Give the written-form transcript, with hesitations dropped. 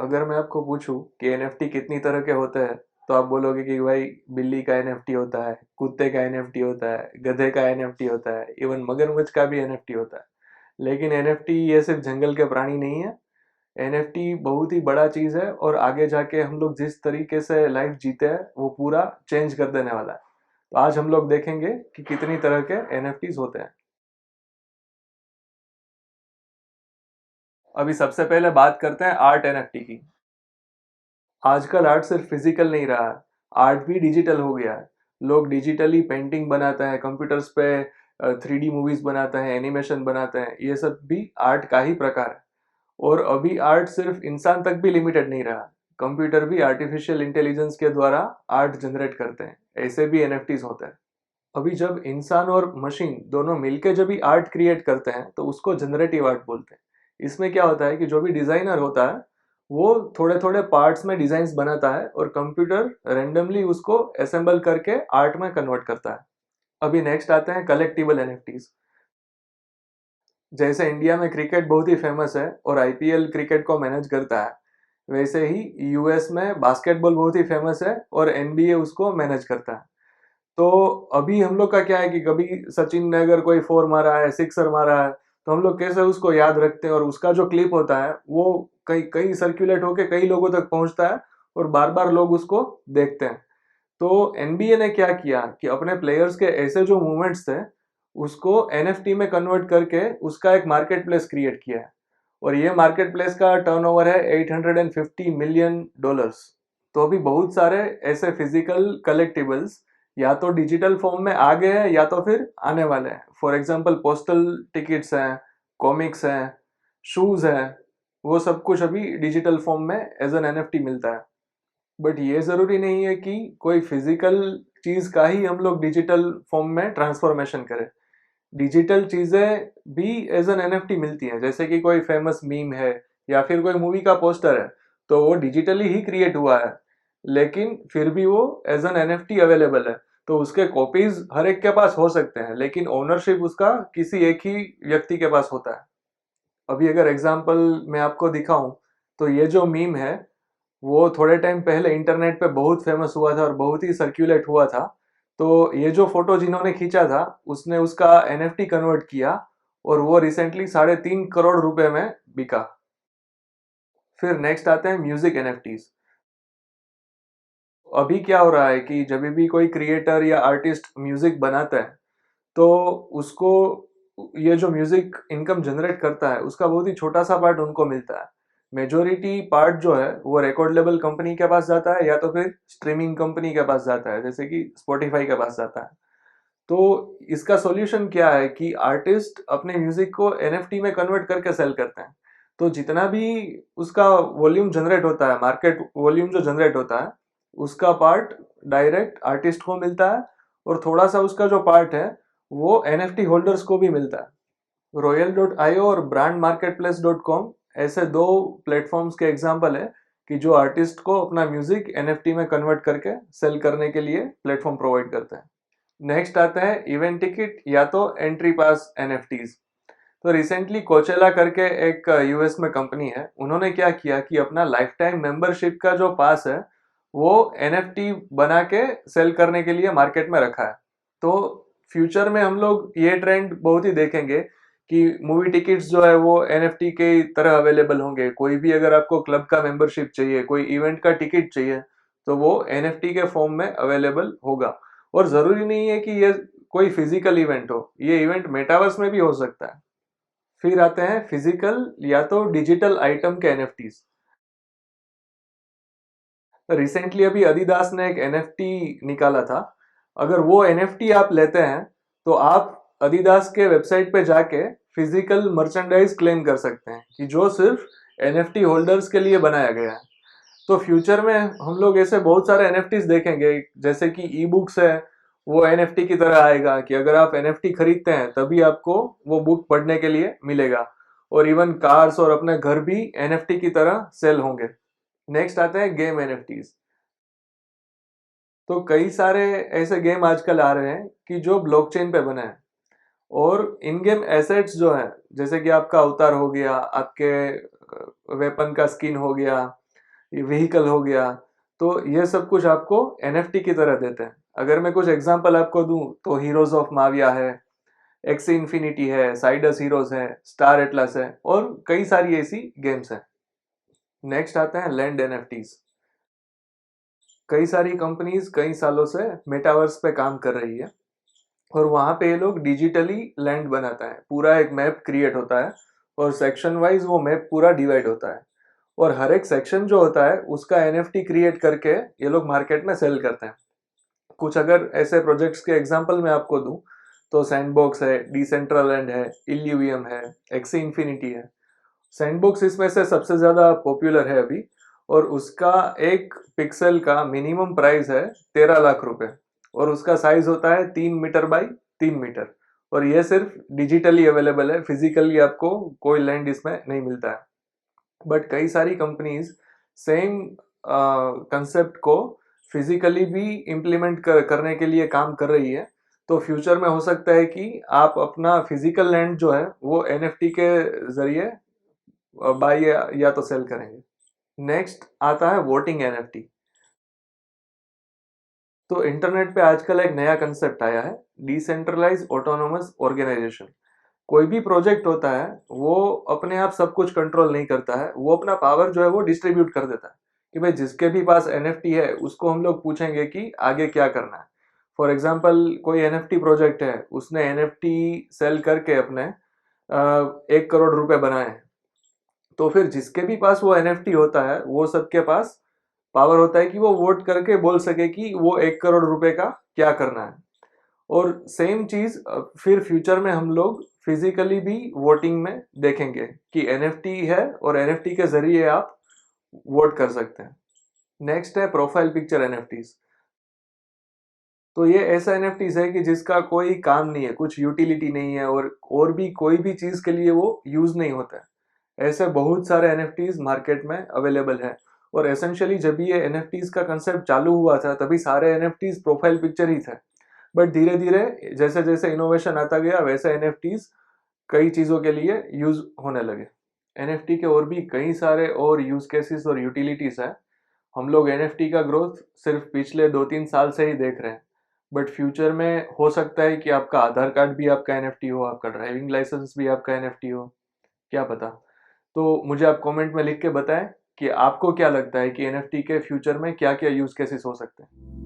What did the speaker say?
अगर मैं आपको पूछूं कि एनएफटी कितनी तरह के होते हैं, तो आप बोलोगे कि भाई बिल्ली का एनएफटी होता है, कुत्ते का एनएफटी होता है, गधे का एनएफटी होता है, इवन मगरमच्छ का भी एनएफटी होता है। लेकिन एनएफटी ये सिर्फ जंगल के प्राणी नहीं है। एनएफटी बहुत ही बड़ा चीज है और आगे जाके हम लोग जिस तरीके से लाइफ जीते हैं वो पूरा चेंज कर देने वाला है। तो आज हम लोग देखेंगे कि कितनी तरह के एनएफटीज होते हैं। अभी सबसे पहले बात करते हैं आर्ट एनएफटी की। आजकल आर्ट सिर्फ फिजिकल नहीं रहा है, आर्ट भी डिजिटल हो गया है। लोग डिजिटली पेंटिंग बनाते हैं, कंप्यूटर्स पे 3D मूवीज बनाते हैं, एनिमेशन बनाते हैं, ये सब भी आर्ट का ही प्रकार है। और अभी आर्ट सिर्फ इंसान तक भी लिमिटेड नहीं रहा, कंप्यूटर भी आर्टिफिशियल इंटेलिजेंस के द्वारा आर्ट जनरेट करते हैं, ऐसे भी एनएफटीज होते हैं। अभी जब इंसान और मशीन दोनों मिलके जब भी आर्ट क्रिएट करते हैं तो उसको जनरेटिव आर्ट बोलते हैं। इसमें क्या होता है कि जो भी डिजाइनर होता है वो थोड़े थोड़े पार्ट्स में डिजाइन्स बनाता है और कंप्यूटर रेंडमली उसको असेंबल करके आर्ट में कन्वर्ट करता है। अभी नेक्स्ट आते हैं कलेक्टिबल एनएफटीज। जैसे इंडिया में क्रिकेट बहुत ही फेमस है और आईपीएल क्रिकेट को मैनेज करता है, वैसे ही यूएस में बास्केटबॉल बहुत ही फेमस है और एनबीए उसको मैनेज करता है। तो अभी हम लोग का क्या है कि कभी सचिन ने अगर कोई फोर मारा है, सिक्सर मारा है, तो हम लोग कैसे उसको याद रखते हैं और उसका जो क्लिप होता है वो कई कई सर्कुलेट होके कई लोगों तक पहुंचता है और बार बार लोग उसको देखते हैं। तो एनबीए ने क्या किया कि अपने प्लेयर्स के ऐसे जो मूवमेंट्स थे उसको एनएफटी में कन्वर्ट करके उसका एक मार्केट प्लेस क्रिएट किया है। और ये मार्केट प्लेस का टर्नओवर है $850 मिलियन। तो अभी बहुत सारे ऐसे फिजिकल कलेक्टिबल्स या तो डिजिटल फॉर्म में आ गए हैं या तो फिर आने वाले हैं। फॉर एग्जांपल पोस्टल टिकट्स हैं, कॉमिक्स हैं, शूज हैं, वो सब कुछ अभी डिजिटल फॉर्म में एज एन एनएफटी मिलता है। बट ये जरूरी नहीं है कि कोई फिजिकल चीज का ही हम लोग डिजिटल फॉर्म में ट्रांसफॉर्मेशन करें। डिजिटल चीजें भी एज एन एनएफटी मिलती हैं, जैसे कि कोई फेमस मीम है या फिर कोई मूवी का पोस्टर है, तो वो डिजिटली ही क्रिएट हुआ है, लेकिन फिर भी वो एज एन एनएफटी अवेलेबल है। तो उसके कॉपीज हर एक के पास हो सकते हैं, लेकिन ओनरशिप उसका किसी एक ही व्यक्ति के पास होता है। अभी अगर एग्जाम्पल मैं आपको दिखाऊं, तो ये जो मीम है वो थोड़े टाइम पहले इंटरनेट पे बहुत फेमस हुआ था और बहुत ही सर्कुलेट हुआ था। तो ये जो फोटो जिन्होंने खींचा था उसने उसका एनएफटी कन्वर्ट किया और वो रिसेंटली 3.5 करोड़ रुपए में बिका। फिर नेक्स्ट आते हैं म्यूजिक एनएफटीज। अभी क्या हो रहा है कि जब भी कोई क्रिएटर या आर्टिस्ट म्यूजिक बनाता है तो उसको ये जो म्यूजिक इनकम जनरेट करता है उसका बहुत ही छोटा सा पार्ट उनको मिलता है। मेजोरिटी पार्ट जो है वो रिकॉर्ड लेबल कंपनी के पास जाता है या तो फिर स्ट्रीमिंग कंपनी के पास जाता है, जैसे कि स्पॉटिफाई के पास जाता है। तो इसका सॉल्यूशन क्या है कि आर्टिस्ट अपने म्यूजिक को एनएफटी में कन्वर्ट करके सेल करते हैं। तो जितना भी उसका वॉल्यूम जनरेट होता है, मार्केट वॉल्यूम जो जनरेट होता है, उसका पार्ट डायरेक्ट आर्टिस्ट को मिलता है और थोड़ा सा उसका जो पार्ट है वो एनएफटी होल्डर्स को भी मिलता है। Royal.io और brandmarketplace.com ऐसे दो प्लेटफॉर्म्स के एग्जांपल है कि जो आर्टिस्ट को अपना म्यूजिक एनएफटी में कन्वर्ट करके सेल करने के लिए प्लेटफॉर्म प्रोवाइड करते हैं। नेक्स्ट आता है इवेंट टिकट या तो एंट्री पास एनएफटीज। तो रिसेंटली कोचेला करके एक यूएस में कंपनी है, उन्होंने क्या किया कि अपना लाइफ टाइम मेंबरशिप का जो पास है वो एनएफटी बना के सेल करने के लिए मार्केट में रखा है। तो फ्यूचर में हम लोग ये ट्रेंड बहुत ही देखेंगे कि मूवी टिकट्स जो है वो एनएफटी के तरह अवेलेबल होंगे। कोई भी अगर आपको क्लब का मेंबरशिप चाहिए, कोई इवेंट का टिकट चाहिए, तो वो एनएफटी के फॉर्म में अवेलेबल होगा। और जरूरी नहीं है कि ये कोई फिजिकल इवेंट हो, ये इवेंट मेटावर्स में भी हो सकता है। फिर आते हैं फिजिकल या तो डिजिटल आइटम के एनएफटीज। रिसेंटली अभी अदिदास ने एक एनएफटी निकाला था। अगर वो एनएफटी आप लेते हैं तो आप अदिदास के वेबसाइट पे जाके फिजिकल मर्चेंडाइज क्लेम कर सकते हैं कि जो सिर्फ एनएफटी होल्डर्स के लिए बनाया गया है। तो फ्यूचर में हम लोग ऐसे बहुत सारे एनएफटीज देखेंगे, जैसे कि ई बुक्स है, वो एनएफटी की तरह आएगा कि अगर आप एनएफटी खरीदते हैं तभी आपको वो बुक पढ़ने के लिए मिलेगा। और इवन कार्स और अपने घर भी एनएफटी की तरह सेल होंगे। नेक्स्ट आते हैं गेम एनएफटीज। तो कई सारे ऐसे गेम आजकल आ रहे हैं कि जो ब्लॉकचेन पे बने हैं और इन गेम एसेट्स जो है, जैसे कि आपका अवतार हो गया, आपके वेपन का स्किन हो गया, व्हीकल हो गया। तो ये सब कुछ आपको एनएफटी की तरह देते हैं। अगर मैं कुछ एग्जांपल आपको दूं तो हीरोज ऑफ माविया है, एक्सी इन्फिनिटी है, साइडस हीरोज है, स्टार एटलस है और कई सारी ऐसी गेम्स हैं। नेक्स्ट आते हैं लैंड एनएफटीज। कई सारी कंपनीज कई सालों से मेटावर्स पे काम कर रही है और वहां पे ये लोग डिजिटली लैंड बनाता है। पूरा एक मैप क्रिएट होता है और सेक्शन वाइज वो मैप पूरा डिवाइड होता है और हर एक सेक्शन जो होता है उसका एनएफटी क्रिएट करके ये लोग मार्केट में सेल करते हैं। कुछ अगर ऐसे प्रोजेक्ट्स के एग्जांपल मैं आपको दूं तो सैंडबॉक्स है, डिसेंट्रलैंड है, इल्यूवियम है, एक्सी इन्फिनिटी है। सैंडबॉक्स इसमें से सबसे ज्यादा पॉपुलर है अभी और उसका एक पिक्सल का मिनिमम प्राइस है 13 लाख रुपए और उसका साइज होता है 3 मीटर बाई 3 मीटर। और ये सिर्फ डिजिटली अवेलेबल है, फिजिकली आपको कोई लैंड इसमें नहीं मिलता है। बट कई सारी कंपनीज सेम कंसेप्ट को फिजिकली भी इम्प्लीमेंट करने के लिए काम कर रही है। तो फ्यूचर में हो सकता है कि आप अपना फिजिकल लैंड जो है वो एनएफटी के जरिए बाय या तो सेल करेंगे। नेक्स्ट आता है वोटिंग एनएफटी। तो इंटरनेट पे आजकल एक नया कंसेप्ट आया है, डिसेंट्रलाइज ऑटोनोमस ऑर्गेनाइजेशन। कोई भी प्रोजेक्ट होता है वो अपने आप सब कुछ कंट्रोल नहीं करता है, वो अपना पावर जो है वो डिस्ट्रीब्यूट कर देता है कि भाई जिसके भी पास एनएफटी है उसको हम लोग पूछेंगे कि आगे क्या करना है। फॉर एग्जाम्पल कोई एनएफटी प्रोजेक्ट है, उसने एनएफटी सेल करके अपने 1 करोड़ रुपए बनाए हैं। तो फिर जिसके भी पास वो एनएफटी होता है वो सबके पास पावर होता है कि वो वोट करके बोल सके कि वो 1 करोड़ रुपए का क्या करना है। और सेम चीज फिर फ्यूचर में हम लोग फिजिकली भी वोटिंग में देखेंगे कि एनएफटी है और एनएफटी के जरिए आप वोट कर सकते हैं। नेक्स्ट है प्रोफाइल पिक्चर एनएफटीज। तो ये ऐसा एनएफटीज है कि जिसका कोई काम नहीं है, कुछ यूटिलिटी नहीं है और भी कोई भी चीज के लिए वो यूज नहीं होता है। ऐसे बहुत सारे एनएफटीज मार्केट में अवेलेबल है और एसेंशियली जब ये एनएफटीज का कंसेप्ट चालू हुआ था तभी सारे एनएफटीज प्रोफाइल पिक्चर ही थे। बट धीरे धीरे जैसे जैसे इनोवेशन आता गया वैसे एनएफटीज कई चीजों के लिए यूज होने लगे। एनएफटी के और भी कई सारे और यूज केसेस और यूटिलिटीज है। हम लोग एनएफटी का ग्रोथ सिर्फ पिछले 2-3 साल से ही देख रहे हैं। बट फ्यूचर में हो सकता है कि आपका आधार कार्ड भी आपका एनएफटी हो, आपका ड्राइविंग लाइसेंस भी आपका एनएफटी हो, क्या पता। तो मुझे आप कमेंट में लिख के बताएं कि आपको क्या लगता है कि एनएफटी के फ्यूचर में क्या क्या यूज केसेस हो सकते हैं।